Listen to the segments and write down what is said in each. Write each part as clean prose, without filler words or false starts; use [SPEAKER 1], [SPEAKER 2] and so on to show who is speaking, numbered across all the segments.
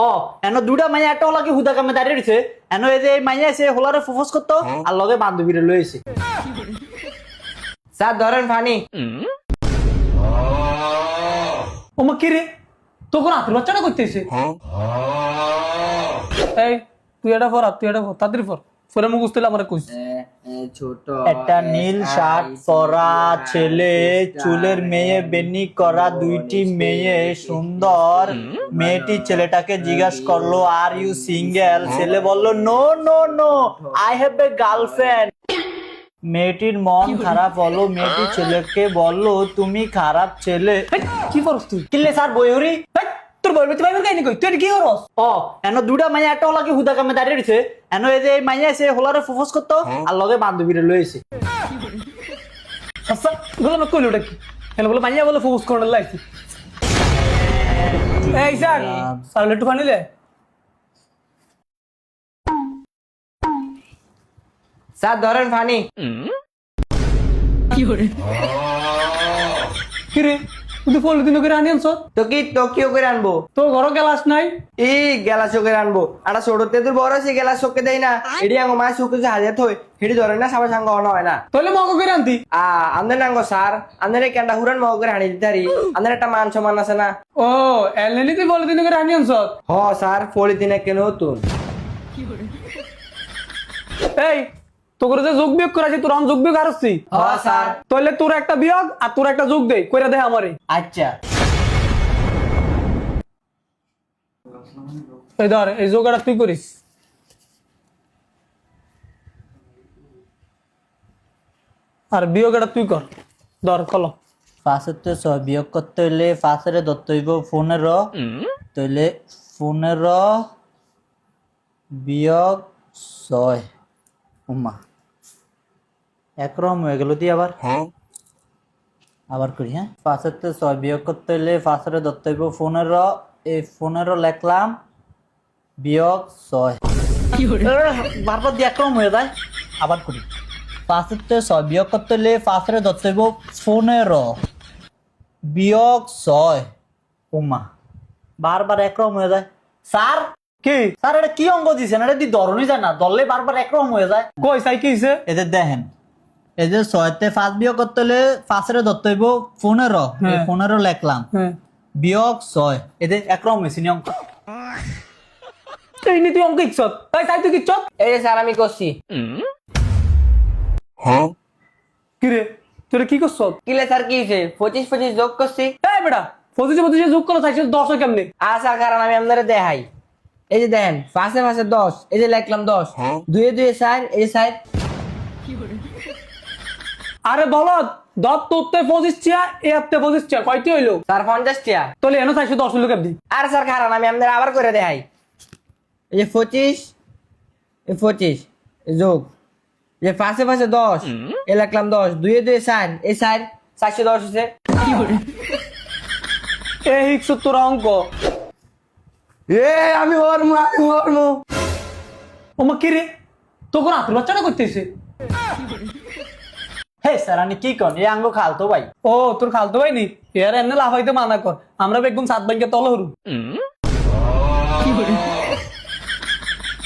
[SPEAKER 1] ও এনো দুটা মাইয়া একটা হলাকে হুদা কামে দাঁড়িয়ে রয়েছে এনো এই যে মাইয়া এসে হোলারে প্রপোজ করতো আর লগে বান্ধবীরে লইছে।
[SPEAKER 2] স্যার ধরেন ফানি।
[SPEAKER 3] ওমা কি রে তোকে রাতের বাচ্চাটা করতেছে। এই তুই এটা পর তাড়াতাড়ি পর ফরে মুখস্থ আমার কইস।
[SPEAKER 2] ছোট
[SPEAKER 1] একটা নীল শার্ট পরা ছেলে, চুলের মেয়ে বেনি করা, দুইটি মেয়ে সুন্দর। মেয়েটি ছেলেটাকে জিজ্ঞাসা করলো আর ইউ সিঙ্গেল? ছেলে বলল no no no, I have a girlfriend. মেয়েটির মন খারাপ হলো, মেয়েটি ছেলেকে বলল তুমি খারাপ ছেলে।
[SPEAKER 3] কি করস তুই?
[SPEAKER 1] কিলে স্যার বইহরি
[SPEAKER 3] তোর বলবে তুই ভাই কাহিনী কই তুই এটা কি করস?
[SPEAKER 1] ও এনো দুটা মাইয়া একটা হলাকে হুদা কামে দাঁড়িয়ে রয়েছে এনো এই যে মাইয়া এসে হোলারে প্রপোজ করতো আর লগে বান্ধবীরে লইছে।
[SPEAKER 3] আচ্ছা বলে না কইলো এটা কি? হ্যালো বলে মাইয়া বলে ফোকাস করার লাইছি। এই স্যার স্যার একটু পানি দে।
[SPEAKER 2] স্যার ধরেন ফানি।
[SPEAKER 3] কি রে তুই ফল দিন করে আনি আনছ?
[SPEAKER 2] তো কি টোকিও করে আনবো?
[SPEAKER 3] তোর ঘর গ্লাস নাই?
[SPEAKER 2] এই গেলা চোখে আনবো আটা ছোটতে তোর বড় আছে গেলা চোখে দেয় না, এটি আঙ্গো মায়ের চোখে যে হাজার থই হেটি ধরে না সবার সঙ্গে অন হয় না।
[SPEAKER 3] তাহলে মগ করে আনতি।
[SPEAKER 2] আন্দের নাঙ্গো স্যার আন্দের কেন্ডা হুরান মগ করে হানি দিতে পারি, আন্দের একটা মান সম্মান আছে না।
[SPEAKER 3] ও এলনি তুই ফল দিন করে আনি আনছ?
[SPEAKER 2] হ স্যার পলিথিনে কেন নতুন।
[SPEAKER 3] এই তোর যে যোগ বিয়োগ করেছি তোর যোগ বিয়োগ আর আসছি।
[SPEAKER 2] হ স্যার।
[SPEAKER 3] তাহলে তোর একটা বিয়োগ আর তোর একটা যোগ দে কইরা দে আমারে।
[SPEAKER 1] আচ্ছা
[SPEAKER 3] এই ধর এই যোগটা তুই করিস আর বিয়োগটা তুই কর। ধর কলম।
[SPEAKER 1] পাঁচের ছয় বিয়োগ করতে হইলে পাঁচের ধরতে হইব 15, তাহলে 15 বিয়োগ 6 উমা একরকম হয়ে গেল দিয়ে আবার করি। হ্যাঁ পাঁচের 6 বিয়োগ করতে হইলে পাঁচের ধরতে হইব 15, এই 15 লিখলাম বিয়োগ 6 বারবার দিয়ে একরকম হয়ে যায়। আবার করি পাঁচের 6 বিয়োগ করতে হইলে পাঁচের ধরতে হইব 15 বিয়োগ 6 উমা বারবার একরকম হয়ে যায়। স্যার
[SPEAKER 3] কি
[SPEAKER 1] স্যার এটা কি অঙ্ক দিছেন? এটা দিয়ে ধরনই যায় না, ধরলে বারবার একরকম হয়ে যায়।
[SPEAKER 3] কই সাই কি হইছে?
[SPEAKER 1] এদের দেখেন এই যে 6তে 5 বিয়োগ করতে হলে 5এর ধরতে হইব 15, এই 15 লিখলাম
[SPEAKER 3] হ্যাঁ
[SPEAKER 1] বিয়োগ 6 এদের একরকম হয়েছে নি অঙ্ক।
[SPEAKER 3] এই নি তুই অঙ্ক ইচ্ছত এই সাই তুই কিচ্ছত?
[SPEAKER 2] এই যে স্যার আমি করছি।
[SPEAKER 3] কি রে তুই কি করছ?
[SPEAKER 2] কিলে স্যার কি হয়েছে? 25 যোগ করছি।
[SPEAKER 3] এই বেটা পঁচিশে যোগ করো চাইছিস 10 কেমনে?
[SPEAKER 2] আচ্ছা কারণ আমি আপনারা দেখাই। এই যে দেখেন পাঁচে 10, এই যে লিখলাম 10, 2 4, এই যে 4।
[SPEAKER 3] আরে বলদ 10 তোরতে 25 টিয়া এ আপতে 25 টিয়া কয়টি হইলো?
[SPEAKER 2] স্যার 50 টিয়া।
[SPEAKER 3] তাহলে এনো চাইছো 10 হইলো কেমনি?
[SPEAKER 2] আর স্যার কারণ আমি আপনারা আবার করে দেখাই। এই যে 25, এই 25 যোগ, এই যে পাঁচে 10, এই লিখলাম 10, 2 4, এই 4, 410 হচ্ছে।
[SPEAKER 3] এই হিকছ তোর অঙ্ক।
[SPEAKER 2] আমি হরমু।
[SPEAKER 3] ওমা কি রে তোকে রাতের বাচ্চাটা করতেছে।
[SPEAKER 1] হে স্যার আমি কি কন এই আঙ্গ খাল তো ভাই।
[SPEAKER 3] ও তোর খালতো ভাই নি এর এনে লাভ হইতে মানা কর, আমরা বেগুন 7 ব্যাংকে তল হরু।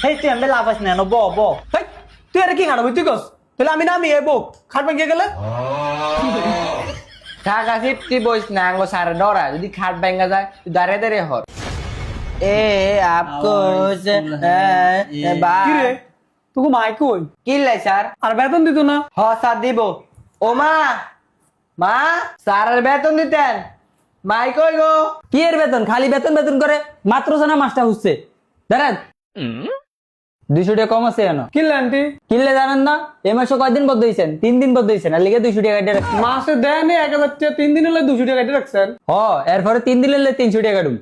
[SPEAKER 1] হেই তুই আমি লাভ আছে না ব
[SPEAKER 3] হেই, তুই আরে কি খাড়াবি তুই কস? তাহলে আমি না আমি এ বক খাট ব্যাংকে গেলে
[SPEAKER 2] ঢাকা 50 বইস না আঙ্গো সারে ডরা যদি খাট ভাঙা যায় তুই দাঁড়িয়ে হর। আপকো
[SPEAKER 3] কি রে তোকে মাইক কই?
[SPEAKER 2] কি লাই স্যার?
[SPEAKER 3] আর বেতন দিত না?
[SPEAKER 2] হ স্যার দিব। ও মা স্যারের বেতন দিতেন? মাই কই গো?
[SPEAKER 4] কি এর বেতন? খালি বেতন বেতন করে মাত্র না মাসটা হচ্ছে দাঁড়ান 200 টাকা কম আছে এনো
[SPEAKER 3] কি আন্টি
[SPEAKER 4] কিনলে জানেন না এই মাসে কয়দিন বদ্ধ হয়েছেন? 3 দিন বদ্ধ হয়েছেন আর লিগে 200 টাকা কেটে রাখছেন।
[SPEAKER 3] মাসে দেয়নি 1000 টাকা, 3 দিন হলে 200 টাকা কেটে রাখছেন।
[SPEAKER 4] এরপরে 3 দিন হলে 300 টাকা কাটুম।